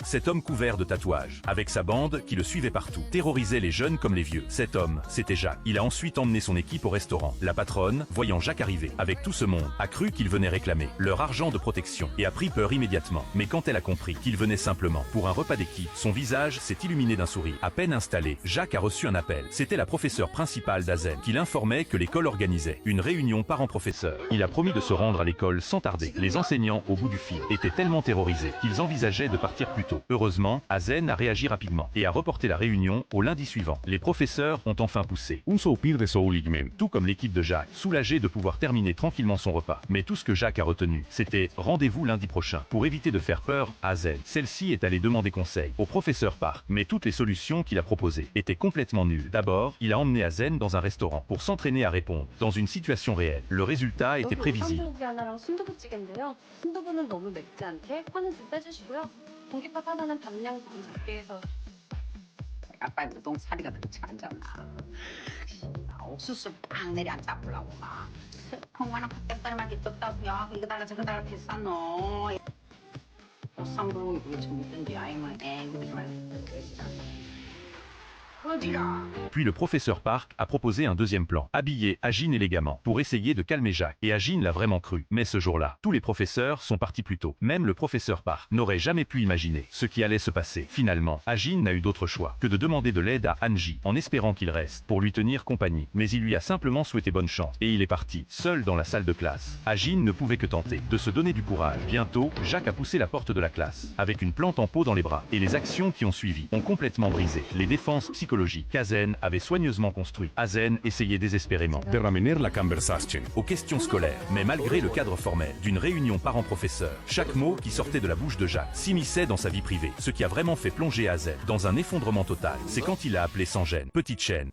cet homme couvert de tatouages, avec sa bande qui le suivait partout, terrorisait les jeunes comme les vieux. Cet homme, c'était Jacques. Il a ensuite emmené son équipe au restaurant. La patronne, voyant Jacques arriver, avec tout ce monde, a cru qu'il venait réclamer leur argent de protection et a pris peur immédiatement. Mais quand elle a compris qu'il venait simplement pour un repas d'équipe, son visage s'est illuminé d'un sourire. À peine installé, Jacques a reçu un appel. C'était la professeure principale d'Azen qui l'informait que l'école organisait une réunion parents-professeurs. Il a promis de se rendre à l'école sans tarder. Les enseignants, au bout du fil, étaient tellement terrorisés qu'ils envisageaient de partir plus tôt. Heureusement, Azen a réagi rapidement et a reporté la réunion au lundi suivant. Les professeurs ont enfin poussé Un soupir de soulagement. tout comme l'équipe de Jacques, soulagé de pouvoir terminer tranquillement son repas. Mais tout ce que Jacques a retenu, c'était « rendez-vous lundi prochain ». Pour éviter de faire peur à Azen, celle-ci est allée demander conseil au professeur Park, mais toutes les solutions qu'il a proposées étaient complètement nulles. D'abord, il a emmené Azen dans un restaurant pour s'entraîner à répondre dans une situation réelle. Le résultat était prévisible. 고기 하나랑 순두부찌개인데요. 순두부는 너무 맵지 않게 파는 좀 빼주시고요. 공깃밥 하나는 담량 좀 작게 해서. 아빠 우동 사리가 그렇지가 않잖아. 옥수수 팍 내려앉아 보려고 막. 엄마는 닭다리만 기뻤다고 야 이거 달라 저거 달라 비싸노. 옷상으로 이거 좀 있던지 아니면 이거 Puis le professeur Park a proposé un deuxième plan, habiller Agin élégamment, pour essayer de calmer Jacques. Et Agin l'a vraiment cru. Mais ce jour-là, tous les professeurs sont partis plus tôt. Même le professeur Park n'aurait jamais pu imaginer ce qui allait se passer. Finalement, Agin n'a eu d'autre choix que de demander de l'aide à Anji, en espérant qu'il reste pour lui tenir compagnie. Mais il lui a simplement souhaité bonne chance, et il est parti, seul dans la salle de classe. Agin ne pouvait que tenter de se donner du courage. Bientôt, Jacques a poussé la porte de la classe, avec une plante en pot dans les bras, et les actions qui ont suivi ont complètement brisé les défenses psychologiques qu'Azen avait soigneusement construit. Azen essayait désespérément De ramener la conversation. aux questions scolaires, mais malgré le cadre formel d'une réunion parents-professeurs, chaque mot qui sortait de la bouche de Jacques s'immisçait dans sa vie privée. Ce qui a vraiment fait plonger Azen dans un effondrement total, c'est quand il a appelé sans gêne « petite chaîne ».